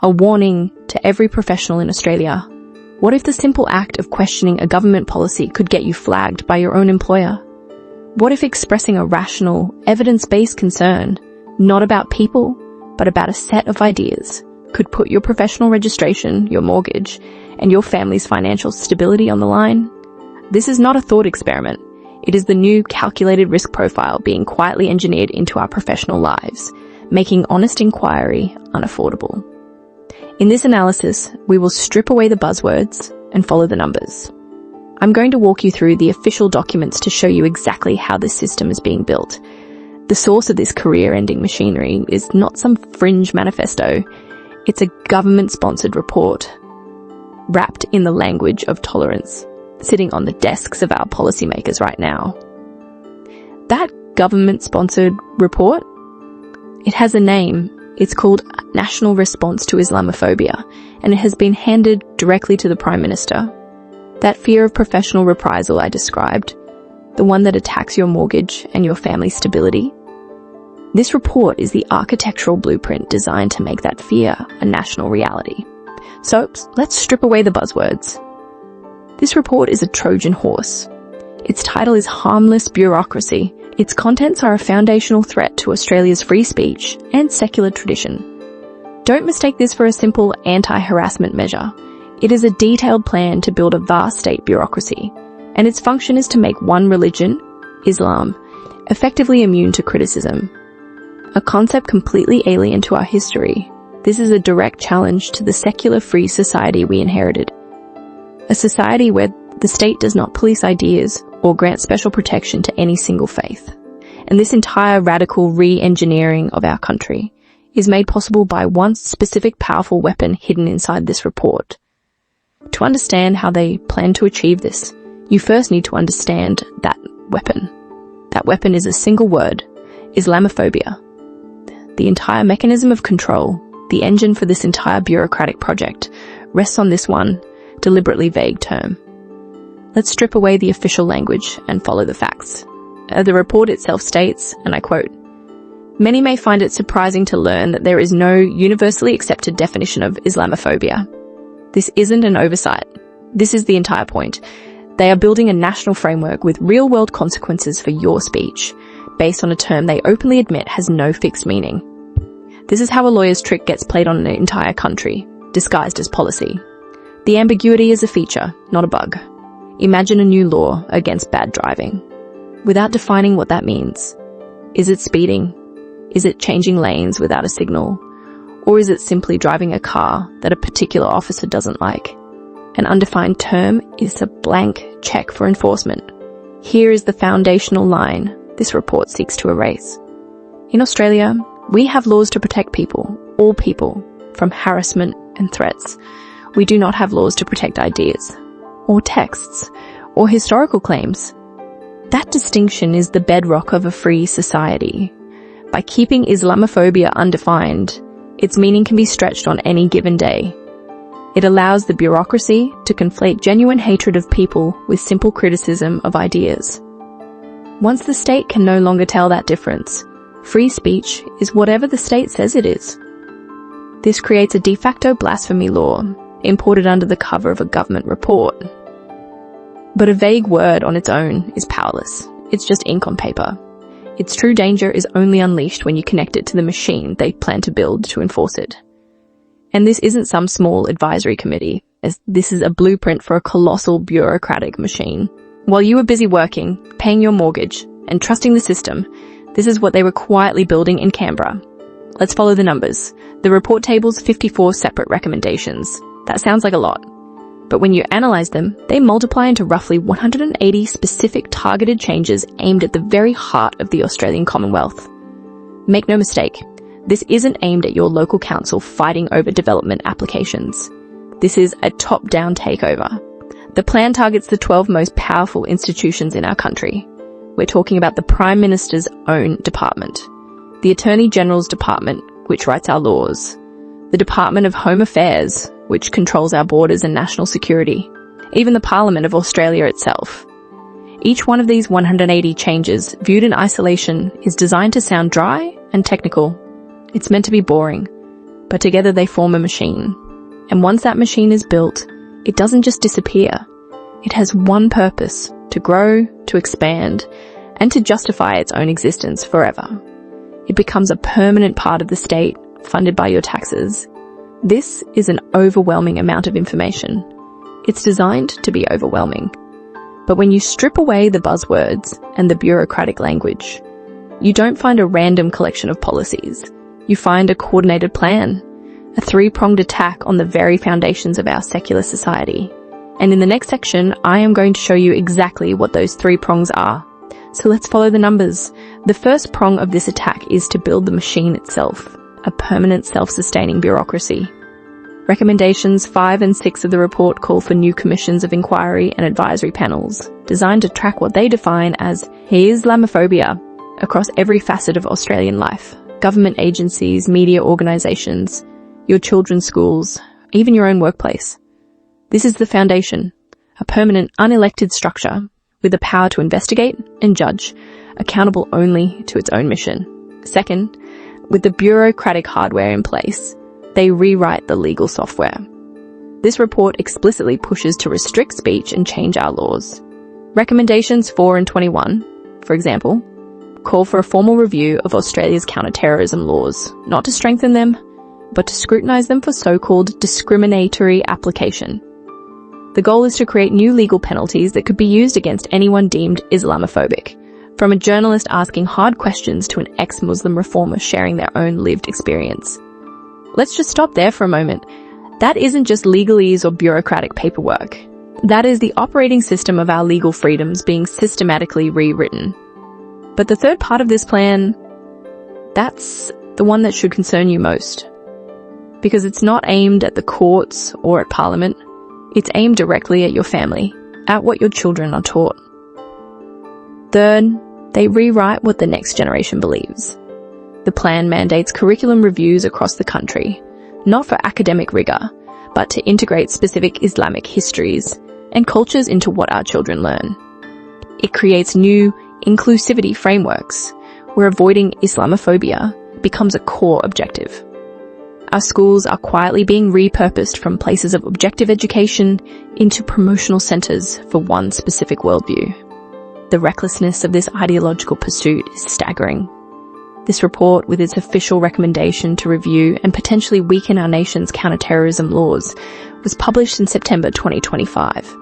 A warning to every professional in Australia. What if the simple act of questioning a government policy could get you flagged by your own employer? What if expressing a rational, evidence-based concern, not about people, but about a set of ideas, could put your professional registration, your mortgage, and your family's financial stability on the line? This is not a thought experiment. It is the new calculated risk profile being quietly engineered into our professional lives, making honest inquiry unaffordable. In this analysis, we will strip away the buzzwords and follow the numbers. I'm going to walk you through the official documents to show you exactly how this system is being built. The source of this career-ending machinery is not some fringe manifesto. It's a government-sponsored report, wrapped in the language of tolerance, sitting on the desks of our policymakers right now. That government-sponsored report, it has a name. It's called National Response to Islamophobia, and it has been handed directly to the Prime Minister. That fear of professional reprisal I described, the one that attacks your mortgage and your family's stability. This report is the architectural blueprint designed to make that fear a national reality. So let's strip away the buzzwords. This report is a Trojan horse. Its title is Harmless Bureaucracy. Its contents are a foundational threat to Australia's free speech and secular tradition. Don't mistake this for a simple anti-harassment measure. It is a detailed plan to build a vast state bureaucracy, and its function is to make one religion, Islam, effectively immune to criticism. A concept completely alien to our history, this is a direct challenge to the secular free society we inherited. A society where the state does not police ideas or grant special protection to any single faith. And this entire radical re-engineering of our country is made possible by one specific powerful weapon hidden inside this report. To understand how they plan to achieve this, you first need to understand that weapon. That weapon is a single word, Islamophobia. The entire mechanism of control, the engine for this entire bureaucratic project, rests on this one, deliberately vague term. Let's strip away the official language and follow the facts. The report itself states, and I quote, "Many may find it surprising to learn that there is no universally accepted definition of Islamophobia. This isn't an oversight. This is the entire point. They are building a national framework with real-world consequences for your speech, based on a term they openly admit has no fixed meaning. This is how a lawyer's trick gets played on an entire country, disguised as policy. The ambiguity is a feature, not a bug. Imagine a new law against bad driving. Without defining what that means. Is it speeding? Is it changing lanes without a signal? Or is it simply driving a car that a particular officer doesn't like? An undefined term is a blank check for enforcement. Here is the foundational line this report seeks to erase. In Australia, we have laws to protect people, all people, from harassment and threats. We do not have laws to protect ideas, or texts, or historical claims. That distinction is the bedrock of a free society. By keeping Islamophobia undefined, its meaning can be stretched on any given day. It allows the bureaucracy to conflate genuine hatred of people with simple criticism of ideas. Once the state can no longer tell that difference, free speech is whatever the state says it is. This creates a de facto blasphemy law, imported under the cover of a government report. But a vague word on its own is powerless. It's just ink on paper. Its true danger is only unleashed when you connect it to the machine they plan to build to enforce it. And this isn't some small advisory committee, as this is a blueprint for a colossal bureaucratic machine. While you were busy working, paying your mortgage, and trusting the system, this is what they were quietly building in Canberra. Let's follow the numbers. The report tables 54 separate recommendations. That sounds like a lot. But when you analyze them, they multiply into roughly 180 specific targeted changes aimed at the very heart of the Australian Commonwealth. Make no mistake, this isn't aimed at your local council fighting over development applications. This is a top-down takeover. The plan targets the 12 most powerful institutions in our country. We're talking about the Prime Minister's own department, the Attorney General's department, which writes our laws, the Department of Home Affairs, which controls our borders and national security, even the Parliament of Australia itself. Each one of these 180 changes, viewed in isolation, is designed to sound dry and technical. It's meant to be boring. but together they form a machine. And once that machine is built, it doesn't just disappear. It has one purpose: to grow, to expand, and to justify its own existence forever. It becomes a permanent part of the state, funded by your taxes. This is an overwhelming amount of information. It's designed to be overwhelming. But when you strip away the buzzwords and the bureaucratic language, you don't find a random collection of policies. You find a coordinated plan, a three-pronged attack on the very foundations of our secular society. And in the next section, I am going to show you exactly what those three prongs are. So let's follow the numbers. The first prong of this attack is to build the machine itself, a permanent self-sustaining bureaucracy. Recommendations 5 and 6 of the report call for new commissions of inquiry and advisory panels, designed to track what they define as Islamophobia across every facet of Australian life. Government agencies, media organisations, your children's schools, even your own workplace. This is the foundation, a permanent, unelected structure with the power to investigate and judge, accountable only to its own mission. Second, with the bureaucratic hardware in place, they rewrite the legal software. This report explicitly pushes to restrict speech and change our laws. Recommendations 4 and 21, for example, call for a formal review of Australia's counter-terrorism laws, not to strengthen them, but to scrutinise them for so-called discriminatory application. The goal is to create new legal penalties that could be used against anyone deemed Islamophobic, from a journalist asking hard questions to an ex-Muslim reformer sharing their own lived experience. Let's just stop there for a moment. That isn't just legalese or bureaucratic paperwork. That is the operating system of our legal freedoms being systematically rewritten. But the third part of this plan, that's the one that should concern you most. Because it's not aimed at the courts or at Parliament. It's aimed directly at your family, at what your children are taught. Third, they rewrite what the next generation believes. The plan mandates curriculum reviews across the country, not for academic rigor, but to integrate specific Islamic histories and cultures into what our children learn. It creates new inclusivity frameworks, where avoiding Islamophobia becomes a core objective. Our schools are quietly being repurposed from places of objective education into promotional centres for one specific worldview. The recklessness of this ideological pursuit is staggering. This report, with its official recommendation to review and potentially weaken our nation's counter-terrorism laws, was published in September 2025.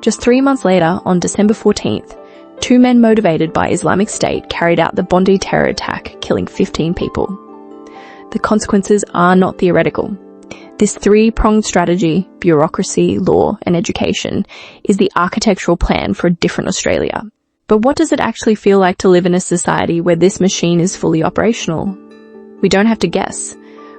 Just 3 months later, on December 14th, 2 men motivated by Islamic State carried out the Bondi terror attack, killing 15 people. The consequences are not theoretical. This three-pronged strategy, bureaucracy, law, and education, is the architectural plan for a different Australia. But what does it actually feel like to live in a society where this machine is fully operational? We don't have to guess.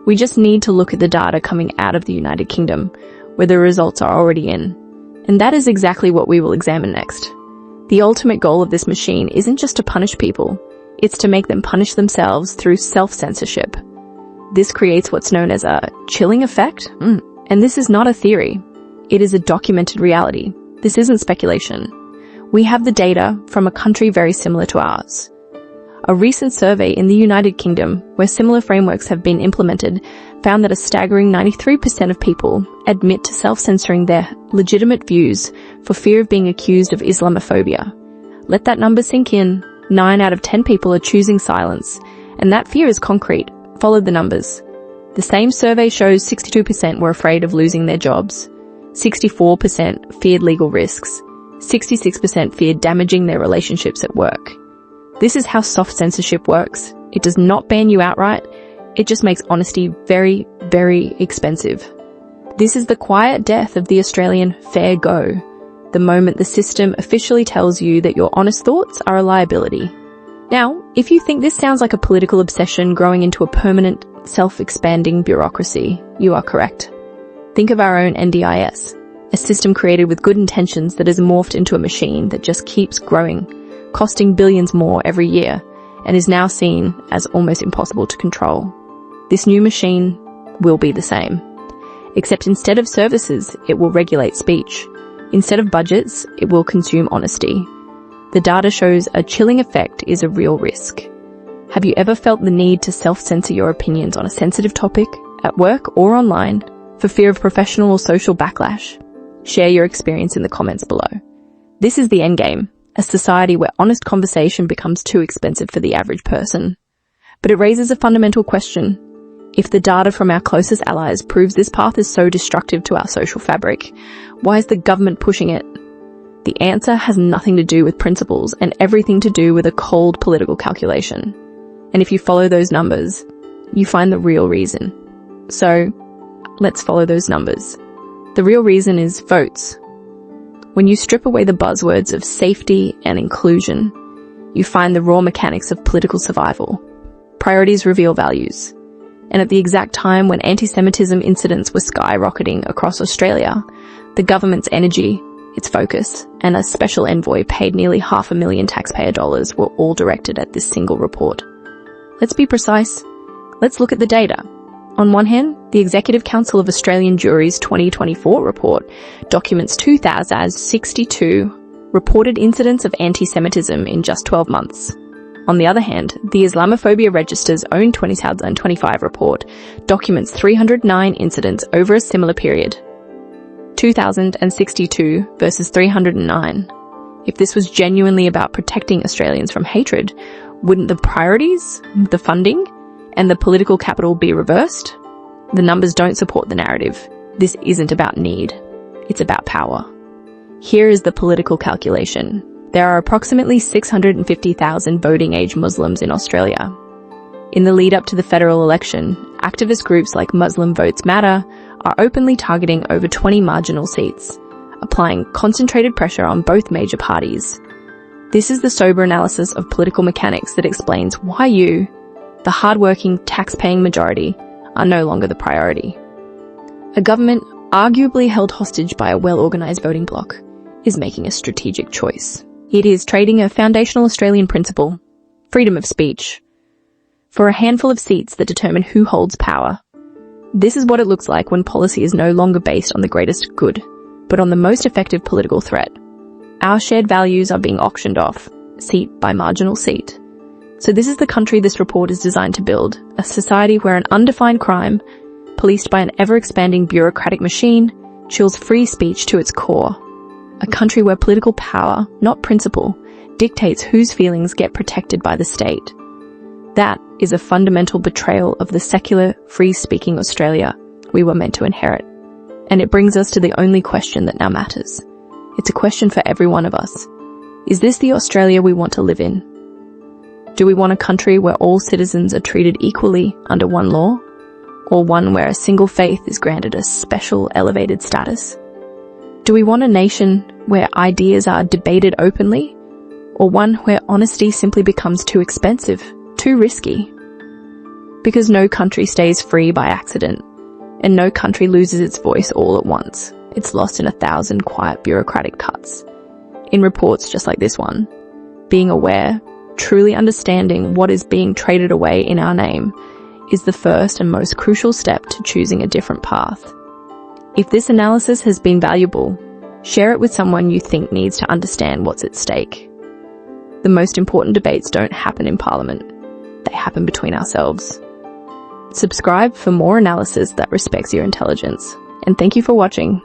We just need to look at the data coming out of the United Kingdom, where the results are already in. And that is exactly what we will examine next. The ultimate goal of this machine isn't just to punish people, it's to make them punish themselves through self-censorship. This creates what's known as a chilling effect. And this is not a theory. It is a documented reality. This isn't speculation. We have the data from a country very similar to ours. A recent survey in the United Kingdom, where similar frameworks have been implemented, found that a staggering 93% of people admit to self-censoring their legitimate views for fear of being accused of Islamophobia. Let that number sink in. 9 out of 10 people are choosing silence, and that fear is concrete. Follow the numbers. The same survey shows 62% were afraid of losing their jobs, 64% feared legal risks, 66% feared damaging their relationships at work. This is how soft censorship works. It does not ban you outright. It just makes honesty very, very expensive. This is the quiet death of the Australian fair go, the moment the system officially tells you that your honest thoughts are a liability. Now, if you think this sounds like a political obsession growing into a permanent, self-expanding bureaucracy, you are correct. Think of our own NDIS, a system created with good intentions that has morphed into a machine that just keeps growing, costing billions more every year, and is now seen as almost impossible to control. This new machine will be the same. Except instead of services, it will regulate speech. Instead of budgets, it will consume honesty. The data shows a chilling effect is a real risk. Have you ever felt the need to self-censor your opinions on a sensitive topic at work or online, for fear of professional or social backlash? Share your experience in the comments below. This is the endgame, a society where honest conversation becomes too expensive for the average person. But it raises a fundamental question. If the data from our closest allies proves this path is so destructive to our social fabric, why is the government pushing it? The answer has nothing to do with principles and everything to do with a cold political calculation. And if you follow those numbers, you find the real reason. So, let's follow those numbers. The real reason is votes. When you strip away the buzzwords of safety and inclusion, you find the raw mechanics of political survival. Priorities reveal values. And at the exact time when anti-Semitism incidents were skyrocketing across Australia, the government's energy, its focus, and a special envoy paid nearly $500,000 taxpayer dollars were all directed at this single report. Let's be precise. Let's look at the data. On one hand, the Executive Council of Australian Juries 2024 report documents 2,062 reported incidents of anti-Semitism in just 12 months. On the other hand, the Islamophobia Register's own 2025 report documents 309 incidents over a similar period. 2,062 versus 309. If this was genuinely about protecting Australians from hatred, wouldn't the priorities, the funding, and the political capital be reversed? The numbers don't support the narrative. This isn't about need. It's about power. Here is the political calculation. There are approximately 650,000 voting-age Muslims in Australia. In the lead-up to the federal election, activist groups like Muslim Votes Matter are openly targeting over 20 marginal seats, applying concentrated pressure on both major parties. This is the sober analysis of political mechanics that explains why you, the hard-working, tax-paying majority, are no longer the priority. A government arguably held hostage by a well-organised voting bloc is making a strategic choice. It is trading a foundational Australian principle, freedom of speech, for a handful of seats that determine who holds power. This is what it looks like when policy is no longer based on the greatest good, but on the most effective political threat. Our shared values are being auctioned off, seat by marginal seat. So this is the country this report is designed to build, a society where an undefined crime, policed by an ever-expanding bureaucratic machine, chills free speech to its core. A country where political power, not principle, dictates whose feelings get protected by the state. That is a fundamental betrayal of the secular, free-speaking Australia we were meant to inherit. And it brings us to the only question that now matters. It's a question for every one of us. Is this the Australia we want to live in? Do we want a country where all citizens are treated equally under one law? Or one where a single faith is granted a special elevated status? Do we want a nation where ideas are debated openly? Or one where honesty simply becomes too expensive, too risky? Because no country stays free by accident, and no country loses its voice all at once. It's lost in 1,000 quiet bureaucratic cuts. In reports just like this one, being aware, truly understanding what is being traded away in our name is the first and most crucial step to choosing a different path. If this analysis has been valuable, share it with someone you think needs to understand what's at stake. The most important debates don't happen in Parliament. They happen between ourselves. Subscribe for more analysis that respects your intelligence. And thank you for watching.